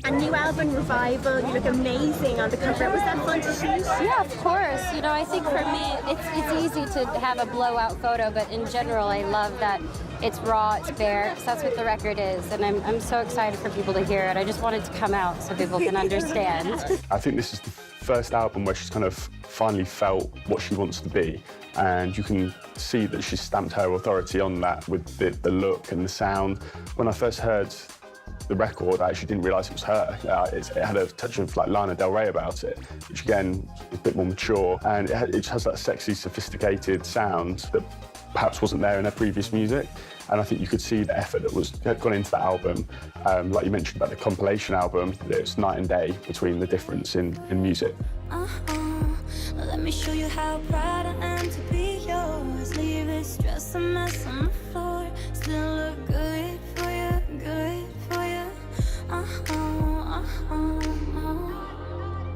A new album, Revival, you look amazing on the cover. Was that fun to shoot? Yeah, of course. You know, I think for me, it's easy to have a blowout photo, but in general, I love that it's raw, it's bare, because that's what the record is, and I'm so excited for people to hear it. I just want it to come out so people can understand. I think this is the first album where she's kind of finally felt what she wants to be, and you can see that she's stamped her authority on that with the look and the sound. When I first heard the record, I actually didn't realise it was her. It had a touch of like Lana Del Rey about it, which again is a bit more mature, and it just has that sexy, sophisticated sound that perhaps wasn't there in her previous music. And I think you could see the effort that had gone into that album. Like you mentioned about the compilation album, it's night and day between the difference in music. Let me show you how proud I am to be yours. Leave this dress a mess on the floor. Still look good for you, good for you.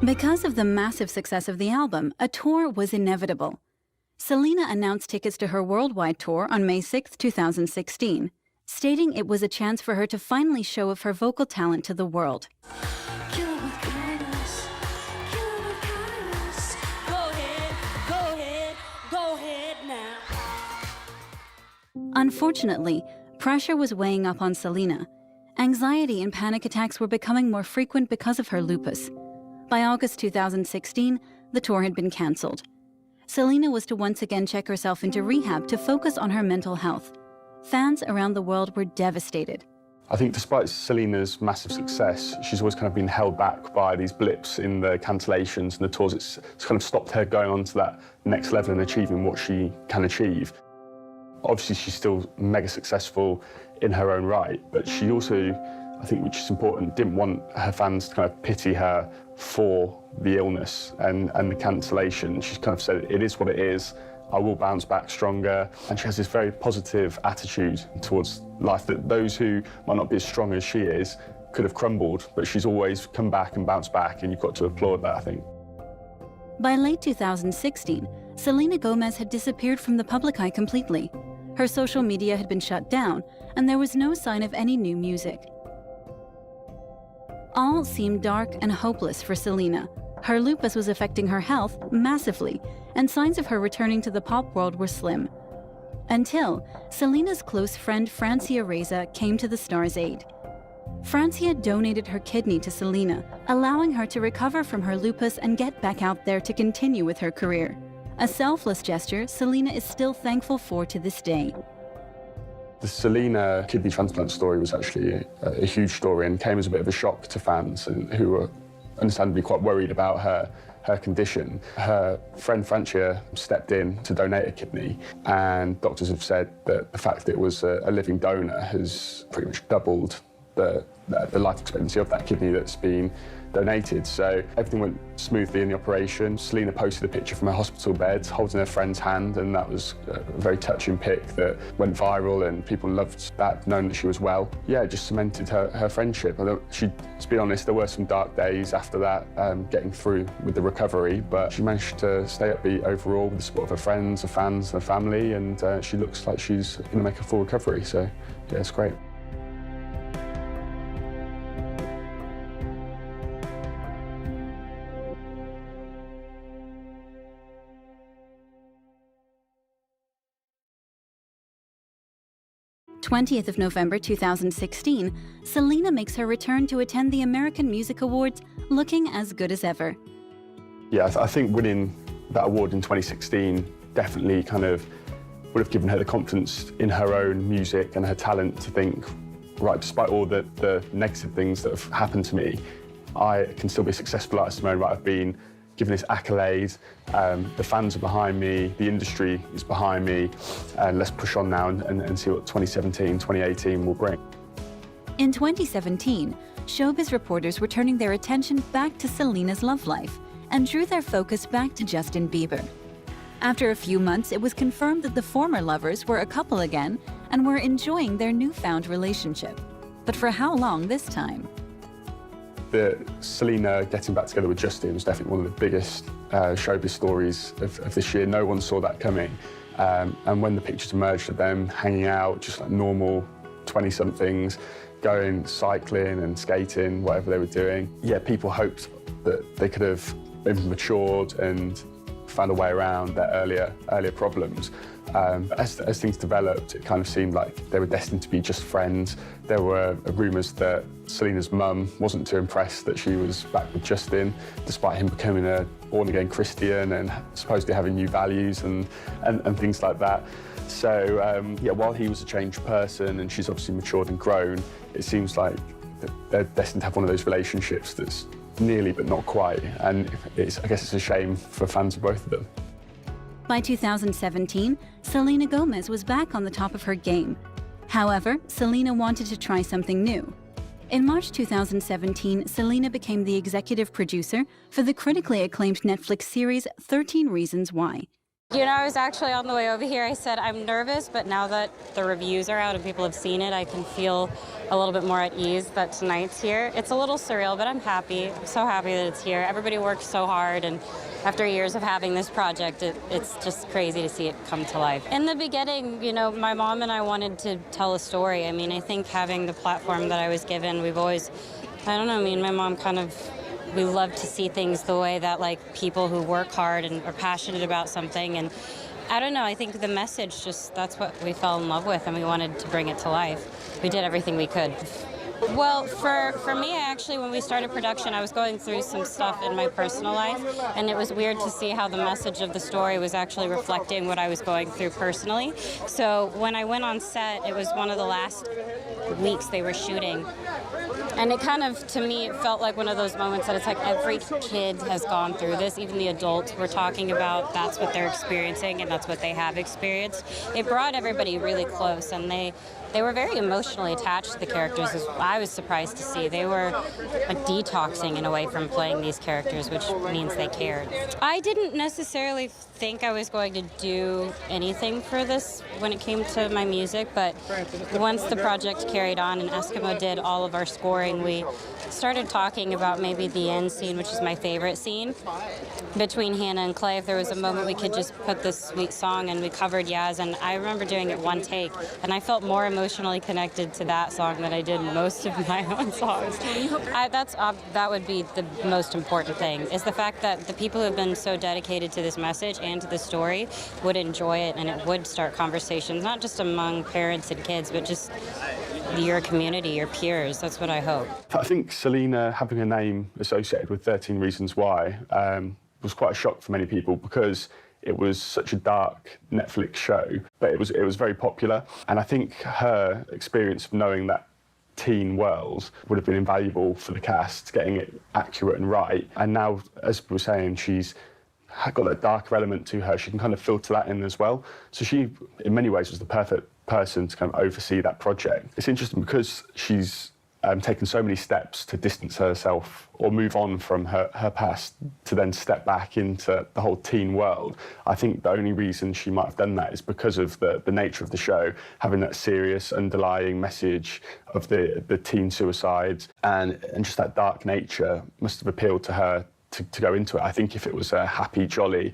Because of the massive success of the album, a tour was inevitable. Selena announced tickets to her worldwide tour on May 6, 2016, stating it was a chance for her to finally show off her vocal talent to the world. Unfortunately, pressure was weighing up on Selena. Anxiety and panic attacks were becoming more frequent because of her lupus. By August 2016, the tour had been cancelled. Selena was to once again check herself into rehab to focus on her mental health. Fans around the world were devastated. I think despite Selena's massive success, she's always kind of been held back by these blips in the cancellations and the tours. It's kind of stopped her going on to that next level and achieving what she can achieve. Obviously, she's still mega successful in her own right, but she also, I think, which is important, didn't want her fans to kind of pity her for the illness and the cancellation. She kind of said, it is what it is, I will bounce back stronger. And she has this very positive attitude towards life that those who might not be as strong as she is could have crumbled, but she's always come back and bounced back, and you've got to applaud that, I think. By late 2016, Selena Gomez had disappeared from the public eye completely. Her social media had been shut down, and there was no sign of any new music. All seemed dark and hopeless for Selena. Her lupus was affecting her health massively, and signs of her returning to the pop world were slim. Until Selena's close friend Francia Reza came to the star's aid. Francia donated her kidney to Selena, allowing her to recover from her lupus and get back out there to continue with her career. A selfless gesture Selena is still thankful for to this day. The Selena kidney transplant story was actually a huge story and came as a bit of a shock to fans who were understandably quite worried about her condition. Her friend Francia stepped in to donate a kidney, and doctors have said that the fact that it was a living donor has pretty much doubled the life expectancy of that kidney that's been donated. So everything went smoothly in the operation. Selena posted a picture from her hospital bed holding her friend's hand, and that was a very touching pic that went viral, and people loved that, knowing that she was well. Yeah, it just cemented her friendship. To be honest, there were some dark days after that, getting through with the recovery, but she managed to stay upbeat overall with the support of her friends, her fans, her family, and she looks like she's going to make a full recovery. So yeah, it's great. November 20th, 2016, Selena makes her return to attend the American Music Awards looking as good as ever. Yeah, I think winning that award in 2016 definitely kind of would have given her the confidence in her own music and her talent to think, right, despite all the negative things that have happened to me, I can still be a successful artist in my own right. I've been given this accolade, the fans are behind me, the industry is behind me, and let's push on now and see what 2017, 2018 will bring. In 2017, showbiz reporters were turning their attention back to Selena's love life and drew their focus back to Justin Bieber. After a few months, it was confirmed that the former lovers were a couple again and were enjoying their newfound relationship. But for how long this time? The Selena getting back together with Justin was definitely one of the biggest showbiz stories of this year. No one saw that coming. And when the pictures emerged of them hanging out, just like normal 20-somethings, going cycling and skating, whatever they were doing, yeah, people hoped that they could have maybe matured and found a way around their earlier problems. But as things developed, it kind of seemed like they were destined to be just friends. There were rumours that Selena's mum wasn't too impressed that she was back with Justin, despite him becoming a born-again Christian and supposedly having new values and things like that. So, yeah, while he was a changed person and she's obviously matured and grown, it seems like they're destined to have one of those relationships that's nearly but not quite. And I guess it's a shame for fans of both of them. By 2017, Selena Gomez was back on the top of her game. However, Selena wanted to try something new. In March 2017, Selena became the executive producer for the critically acclaimed Netflix series 13 Reasons Why. You know, I was actually on the way over here. I said, I'm nervous, but now that the reviews are out and people have seen it, I can feel a little bit more at ease that tonight's here. It's a little surreal, but I'm happy. I'm so happy that it's here. Everybody worked so hard, and after years of having this project, it's just crazy to see it come to life. In the beginning, you know, my mom and I wanted to tell a story. I mean, I think having the platform that I was given, we've always, I don't know, me and my mom kind of, we love to see things the way that, like, people who work hard and are passionate about something. And I don't know, I think the message just, that's what we fell in love with, and we wanted to bring it to life. We did everything we could. Well, for me, actually, when we started production, I was going through some stuff in my personal life, and it was weird to see how the message of the story was actually reflecting what I was going through personally. So when I went on set, it was one of the last weeks they were shooting. And it kind of, to me, it felt like one of those moments that it's like every kid has gone through this, even the adults we're talking about, that's what they're experiencing and that's what they have experienced. It brought everybody really close, and they were very emotionally attached to the characters, as I was surprised to see. They were like detoxing in a way from playing these characters, which means they cared. I didn't necessarily think I was going to do anything for this when it came to my music, but once the project carried on and Eskimo did all of our scoring, we started talking about maybe the end scene, which is my favorite scene, between Hannah and Clay. If there was a moment we could just put this sweet song, and we covered Yaz, and I remember doing it one take, and I felt more emotionally connected to that song than I did most of my own songs. That would be the most important thing, is the fact that the people who have been so dedicated to this message and to the story would enjoy it, and it would start conversations, not just among parents and kids, but just your community, your peers. That's what I hope. I think Selena having a name associated with 13 Reasons Why was quite a shock for many people, because it was such a dark Netflix show, but it was very popular. And I think her experience of knowing that teen world would have been invaluable for the cast, getting it accurate and right. And now, as we were saying, she's got that darker element to her. She can kind of filter that in as well. So she, in many ways, was the perfect person to kind of oversee that project. It's interesting because she's taken so many steps to distance herself or move on from her past to then step back into the whole teen world. I think the only reason she might have done that is because of the nature of the show, having that serious underlying message of the teen suicides, and just that dark nature must have appealed to her to go into it. I think if it was a happy, jolly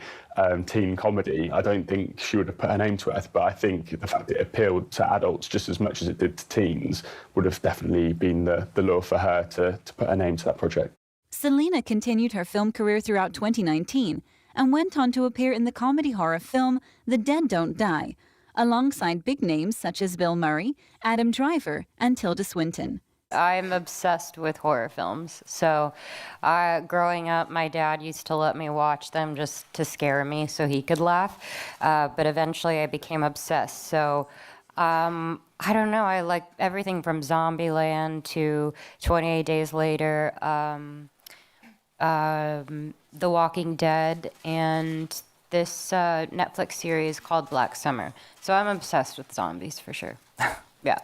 teen comedy, I don't think she would have put her name to it. But I think the fact that it appealed to adults just as much as it did to teens would have definitely been the lure for her to put her name to that project. Selena continued her film career throughout 2019 and went on to appear in the comedy horror film The Dead Don't Die, alongside big names such as Bill Murray, Adam Driver, and Tilda Swinton. I'm obsessed with horror films. So growing up, my dad used to let me watch them just to scare me so he could laugh. But eventually I became obsessed. So I don't know, I like everything from Zombieland to 28 Days Later, The Walking Dead, and this Netflix series called Black Summer. So I'm obsessed with zombies for sure. Yeah.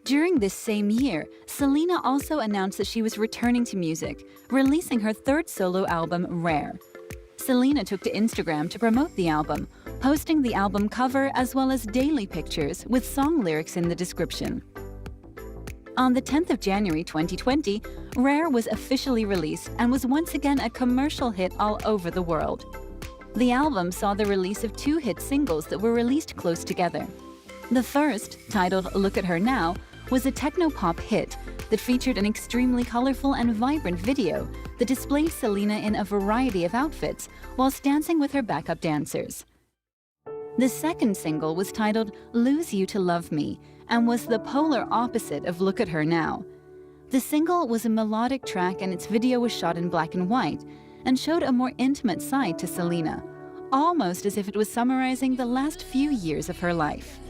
During this same year, Selena also announced that she was returning to music, releasing her third solo album, Rare. Selena took to Instagram to promote the album, posting the album cover as well as daily pictures with song lyrics in the description. On the 10th of January 2020, Rare was officially released and was once again a commercial hit all over the world. The album saw the release of 2 hit singles that were released close together. The first, titled Look at Her Now, was a techno-pop hit that featured an extremely colorful and vibrant video that displayed Selena in a variety of outfits whilst dancing with her backup dancers. The second single was titled Lose You to Love Me and was the polar opposite of Look at Her Now. The single was a melodic track, and its video was shot in black and white and showed a more intimate side to Selena, almost as if it was summarizing the last few years of her life.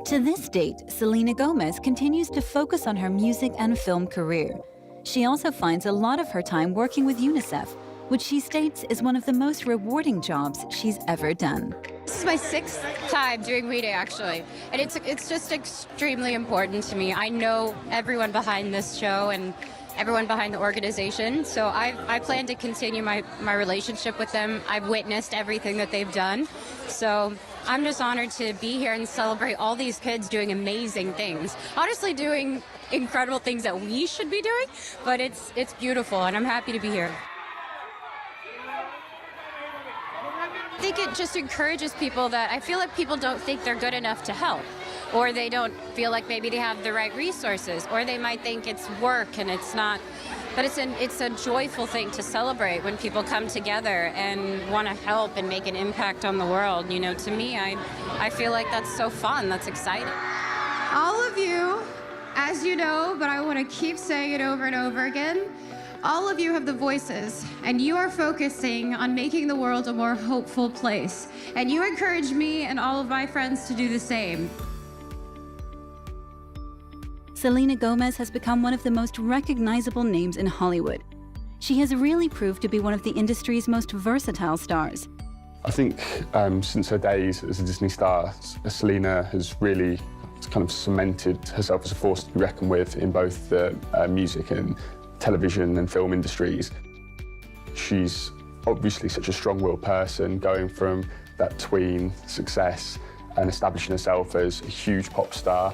To this date, Selena Gomez continues to focus on her music and film career. She also finds a lot of her time working with UNICEF, which she states is one of the most rewarding jobs she's ever done. This is my 6th time doing We Day, actually, and it's just extremely important to me. I know everyone behind this show and everyone behind the organization, so I plan to continue my relationship with them. I've witnessed everything that they've done, so I'm just honored to be here and celebrate all these kids doing amazing things. Honestly, doing incredible things that we should be doing, but it's beautiful, and I'm happy to be here. I think it just encourages people that I feel like people don't think they're good enough to help, or they don't feel like maybe they have the right resources, or they might think it's work and it's not. But it's a joyful thing to celebrate when people come together and want to help and make an impact on the world. You know, to me, I feel like that's so fun, that's exciting. All of you, as you know, but I want to keep saying it over and over again, all of you have the voices, and you are focusing on making the world a more hopeful place. And you encourage me and all of my friends to do the same. Selena Gomez has become one of the most recognizable names in Hollywood. She has really proved to be one of the industry's most versatile stars. I think since her days as a Disney star, Selena has really kind of cemented herself as a force to be reckoned with in both the music and television and film industries. She's obviously such a strong-willed person, going from that tween success and establishing herself as a huge pop star.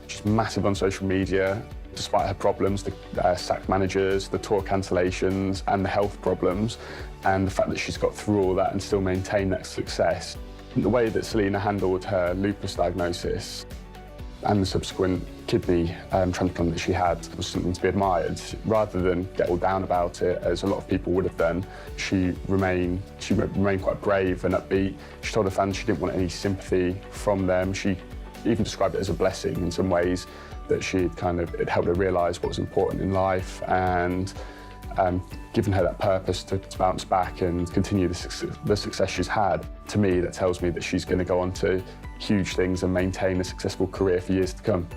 She's massive on social media, despite her problems, the sacked managers, the tour cancellations, and the health problems, and the fact that she's got through all that and still maintain that success. The way that Selena handled her lupus diagnosis and the subsequent kidney transplant that she had was something to be admired. Rather than get all down about it, as a lot of people would have done, she remained quite brave and upbeat. She told her fans she didn't want any sympathy from them. She even described it as a blessing in some ways, that it helped her realise what was important in life and given her that purpose to bounce back and continue the success she's had. To me, that tells me that she's going to go on to huge things and maintain a successful career for years to come.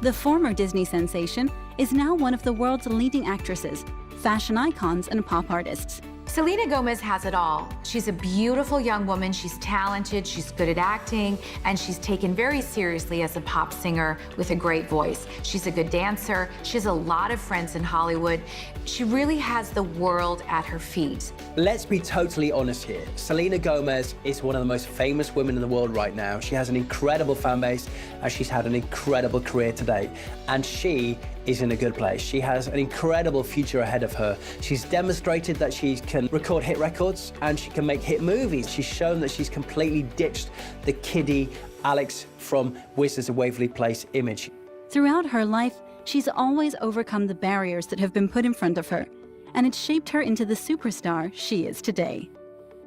The former Disney sensation is now one of the world's leading actresses, fashion icons, and pop artists. Selena Gomez has it all. She's a beautiful young woman, she's talented, she's good at acting, and she's taken very seriously as a pop singer with a great voice. She's a good dancer, she has a lot of friends in Hollywood. She really has the world at her feet. Let's be totally honest here. Selena Gomez is one of the most famous women in the world right now. She has an incredible fan base, and she's had an incredible career to date. And she is in a good place. She has an incredible future ahead of her. She's demonstrated that she can record hit records and she can make hit movies. She's shown that she's completely ditched the kiddie Alex from Wizards of Waverly Place image. Throughout her life, she's always overcome the barriers that have been put in front of her, and it's shaped her into the superstar she is today.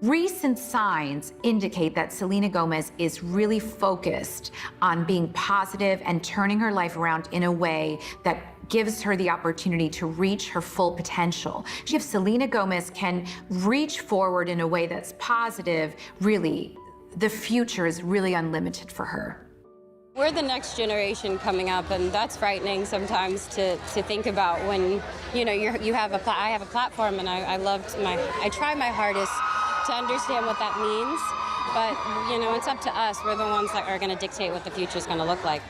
Recent signs indicate that Selena Gomez is really focused on being positive and turning her life around in a way that gives her the opportunity to reach her full potential. If Selena Gomez can reach forward in a way that's positive, really, the future is really unlimited for her. We're the next generation coming up, and that's frightening sometimes to think about when, you know, I have a platform, and I try my hardest to understand what that means, but, you know, it's up to us. We're the ones that are going to dictate what the future is going to look like.